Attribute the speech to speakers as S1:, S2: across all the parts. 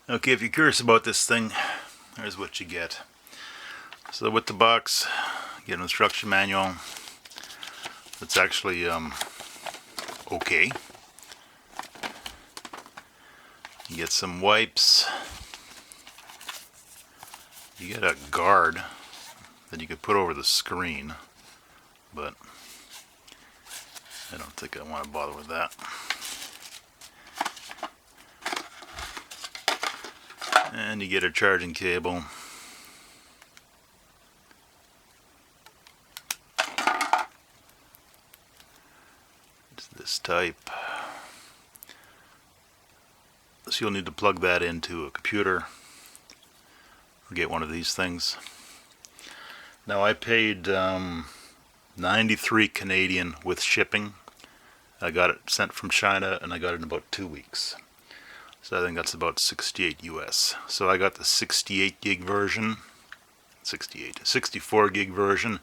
S1: Okay, if you're curious about this thing, here's what you get. So with the box, you get an instruction manual. It's actually okay. You get some wipes. You get a guard that you could put over the screen, but I don't think I want to bother with that. And you get a charging cable. It's this type. So you'll need to plug that into a computer or get one of these things. Now I paid 93 Canadian with shipping. I got it sent from China and I got it in about 2 weeks. So I think that's about 68 US. So I got the 68 gig version, 64 gig version.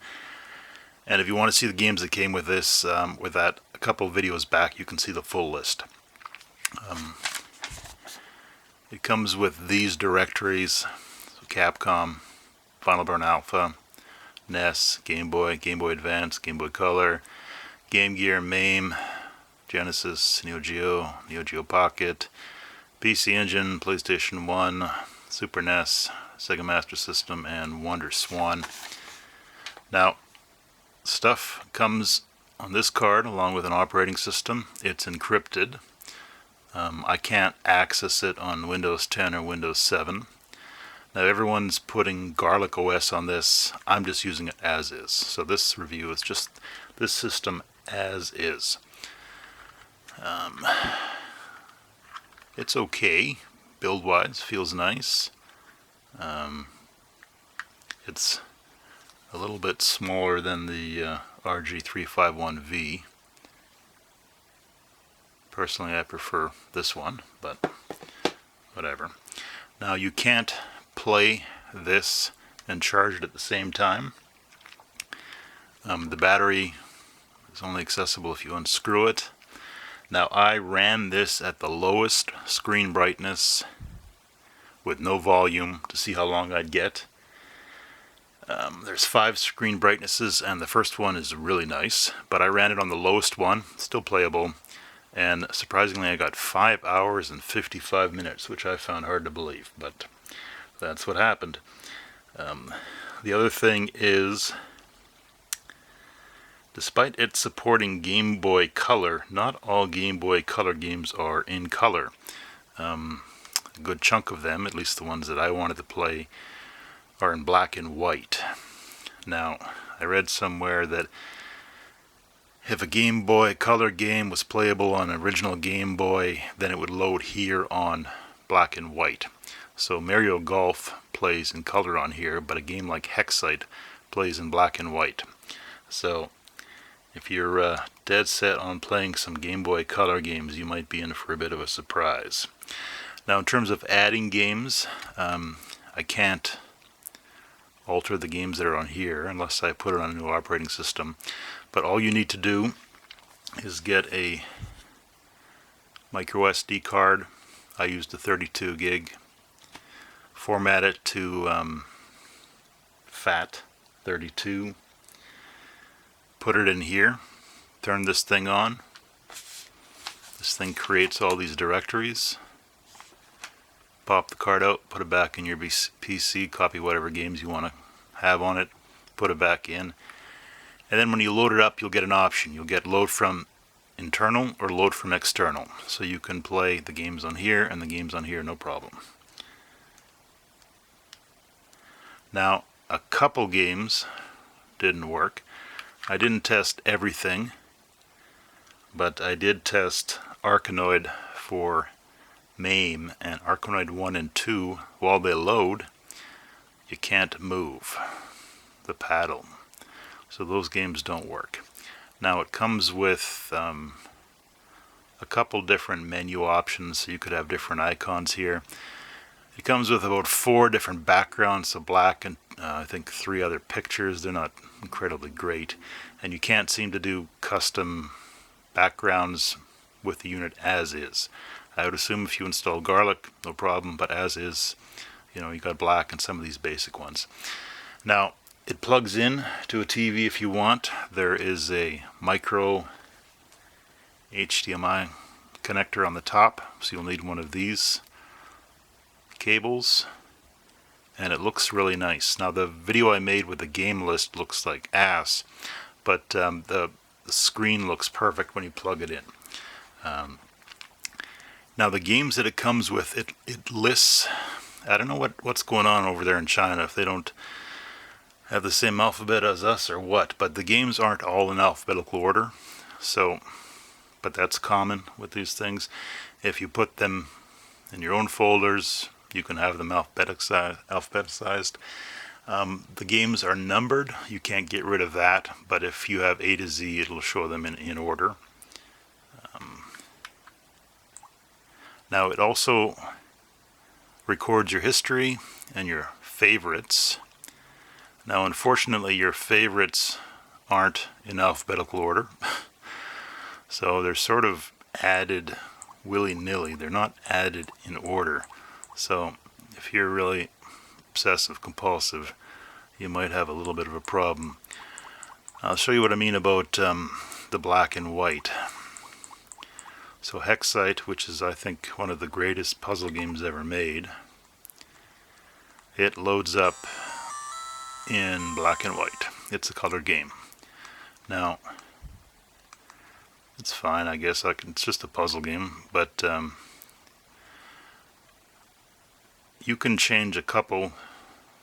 S1: And if you want to see the games that came with this, with that a couple of videos back, you can see the full list. It comes with these directories: so Capcom, Final Burn Alpha, NES, Game Boy, Game Boy Advance, Game Boy Color, Game Gear, MAME, Genesis, Neo Geo, Neo Geo Pocket, PC Engine, PlayStation 1, Super NES, Sega Master System, and Wonder Swan. Now, stuff comes on this card along with an operating system. It's encrypted. I can't access it on Windows 10 or Windows 7. Now everyone's putting Garlic OS on this. I'm just using it as is. So this review is just this system as is. It's okay, build-wise, feels nice. It's a little bit smaller than the RG351V. Personally, I prefer this one, but whatever. Now you can't play this and charge it at the same time. The battery is only accessible if you unscrew it. Now I ran this at the lowest screen brightness with no volume to see how long I'd get. There's 5 screen brightnesses and the first one is really nice, but I ran it on the lowest one, still playable, and surprisingly I got 5 hours and 55 minutes, which I found hard to believe, but that's what happened. The other thing is, despite it supporting Game Boy Color, not all Game Boy Color games are in color. A good chunk of them, at least the ones that I wanted to play, are in black and white. Now, I read somewhere that if a Game Boy Color game was playable on an original Game Boy, then it would load here on black and white. So Mario Golf plays in color on here, but a game like Hexite plays in black and white. So if you're dead set on playing some Game Boy Color games, you might be in for a bit of a surprise. Now in terms of adding games, I can't alter the games that are on here unless I put it on a new operating system. But all you need to do is get a micro SD card. I used a 32 gig. Format it to FAT32. Put it in here. Turn this thing on. This thing creates all these directories. Pop the card out, put it back in your PC, copy whatever games you want to have on it, put it back in. And then when you load it up, you'll get an option. You'll get load from internal or load from external. So you can play the games on here and the games on here, no problem. Now, a couple games didn't work. I didn't test everything, but I did test Arkanoid for MAME, and Arkanoid 1 and 2, while they load, you can't move the paddle. So those games don't work. Now it comes with a couple different menu options, so you could have different icons here. It comes with about 4 different backgrounds, so black and I think 3 other pictures. They're not incredibly great, and you can't seem to do custom backgrounds with the unit as is. I would assume if you install garlic, no problem, but as is, you know, you got black and some of these basic ones. Now, it plugs in to a TV if you want. There is a micro HDMI connector on the top, so you'll need one of these cables, and it looks really nice. Now, the video I made with the game list looks like ass, but the screen looks perfect when you plug it in. Now, the games that it comes with, it lists, I don't know what's going on over there in China, if they don't have the same alphabet as us or what, but the games aren't all in alphabetical order. So, but that's common with these things. If you put them in your own folders, you can have them alphabetized. The games are numbered. You can't get rid of that, but if you have A to Z, it'll show them in order. Now, it also records your history and your favorites. Now, unfortunately, your favorites aren't in alphabetical order. So they're sort of added willy-nilly. They're not added in order. So if you're really obsessive compulsive, you might have a little bit of a problem. I'll show you what I mean about the black and white. So Hexite, which is I think one of the greatest puzzle games ever made, it loads up in black and white. It's a color game. Now, it's fine, I guess. It's just a puzzle game, but you can change a couple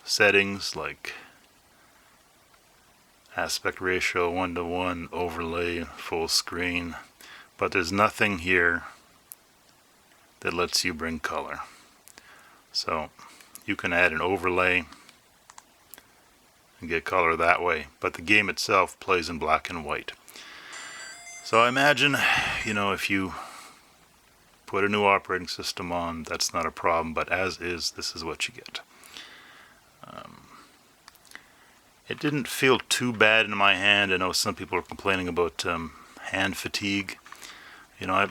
S1: settings like aspect ratio 1:1, overlay, full screen, but there's nothing here that lets you bring color. So you can add an overlay and get color that way, but the game itself plays in black and white. So I imagine, you know, if you put a new operating system on, that's not a problem, but as is, this is what you get. It didn't feel too bad in my hand. I know some people are complaining about hand fatigue. You know,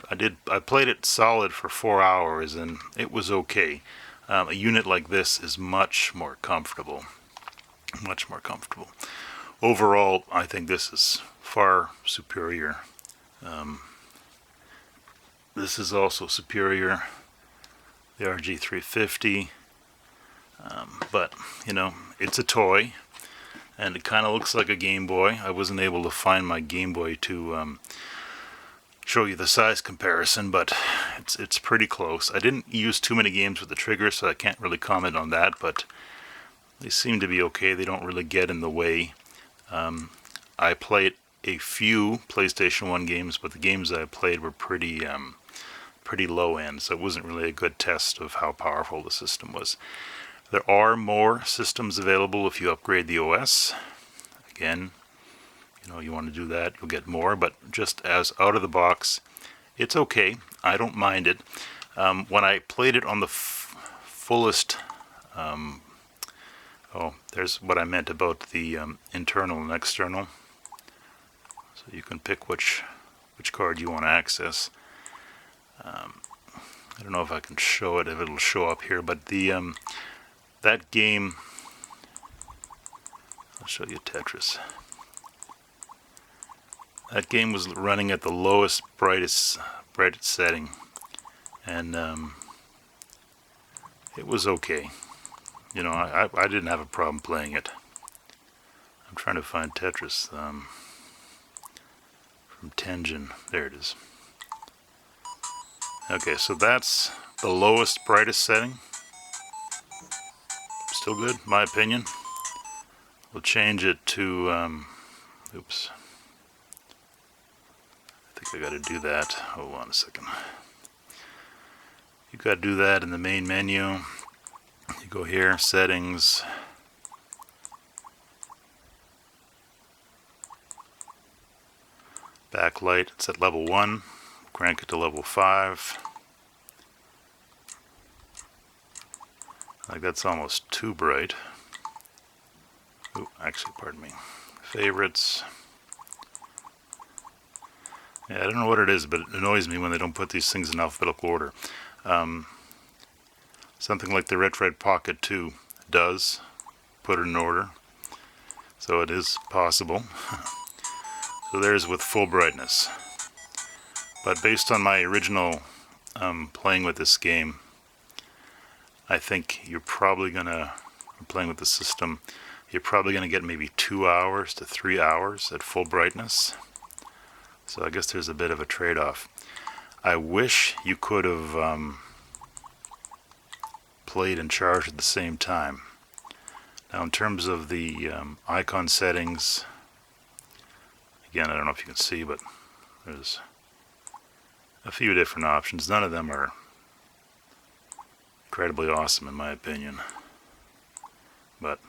S1: I played it solid for 4 hours and it was okay. A unit like this is much more comfortable. Much more comfortable. Overall, I think this is far superior. This is also superior, the RG350, but you know, it's a toy and it kind of looks like a Game Boy. I wasn't able to find my Game Boy to show you the size comparison, but it's pretty close. I didn't use too many games with the trigger, so I can't really comment on that, but they seem to be okay. They don't really get in the way. I played a few PlayStation 1 games, but the games I played were pretty low end, so it wasn't really a good test of how powerful the system was. There are more systems available if you upgrade the OS. Again, you know, you want to do that, you'll get more, but just as out of the box, it's okay. I don't mind it. When I played it on the fullest, oh, there's what I meant about the internal and external. So you can pick which card you want to access. I don't know if I can show it, if it'll show up here, but the that game, I'll show you Tetris. That game was running at the lowest, brightest setting, and it was okay. You know, I didn't have a problem playing it. I'm trying to find Tetris from Tenjin. There it is. Okay, so that's the lowest, brightest setting. Still good, in my opinion. We'll change it to, oops. I think I gotta do that. Hold on a second. You gotta do that in the main menu. You go here, settings. Backlight, it's at level 1. Crank it to level 5. Like that's almost too bright. Ooh, actually, pardon me. Favorites. Yeah, I don't know what it is, but it annoys me when they don't put these things in alphabetical order. Something like the Red Pocket 2 does put it in order, so it is possible. So there's with full brightness. But based on my original playing with this game, I think you're probably gonna, playing with the system, you're probably gonna get maybe 2 hours to 3 hours at full brightness. So I guess there's a bit of a trade-off. I wish you could have played and charged at the same time. Now in terms of the icon settings, again, I don't know if you can see, but there's a few different options. None of them are incredibly awesome in my opinion, but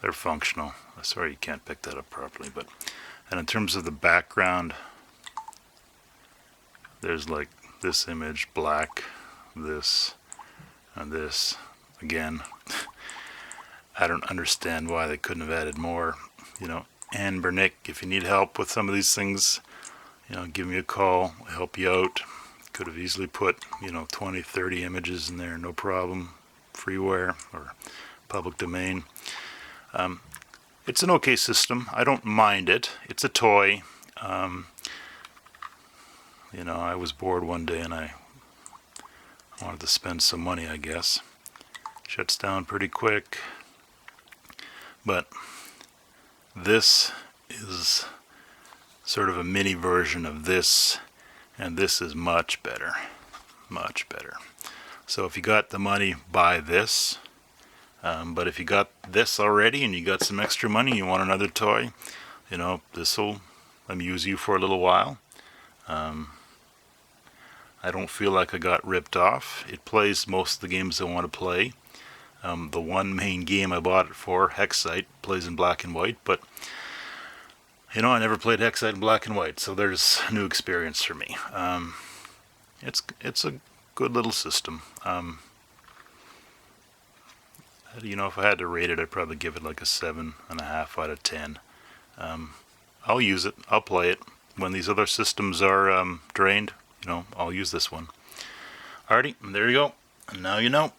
S1: they're functional. Sorry you can't pick that up properly, but and in terms of the background, there's like this image, black, this, and this. Again, I don't understand why they couldn't have added more. You know, Anbernic, if you need help with some of these things, you know, give me a call, I'll help you out. Could have easily put, you know, 20, 30 images in there, no problem. Freeware or public domain. It's an okay system. I don't mind it. It's a toy. You know, I was bored one day and I wanted to spend some money, I guess. Shuts down pretty quick. But this is sort of a mini version of this, and this is much better. Much better. So if you got the money, buy this. But if you got this already and you got some extra money, you want another toy, you know, this will amuse you for a little while. I don't feel like I got ripped off. It plays most of the games I want to play. The one main game I bought it for, Hexite, plays in black and white, but you know, I never played Hexite in black and white, so there's a new experience for me. It's a good little system. You know, if I had to rate it, I'd probably give it like a 7.5 out of 10. I'll use it. I'll play it. When these other systems are drained, you know, I'll use this one. Alrighty, there you go. And now you know.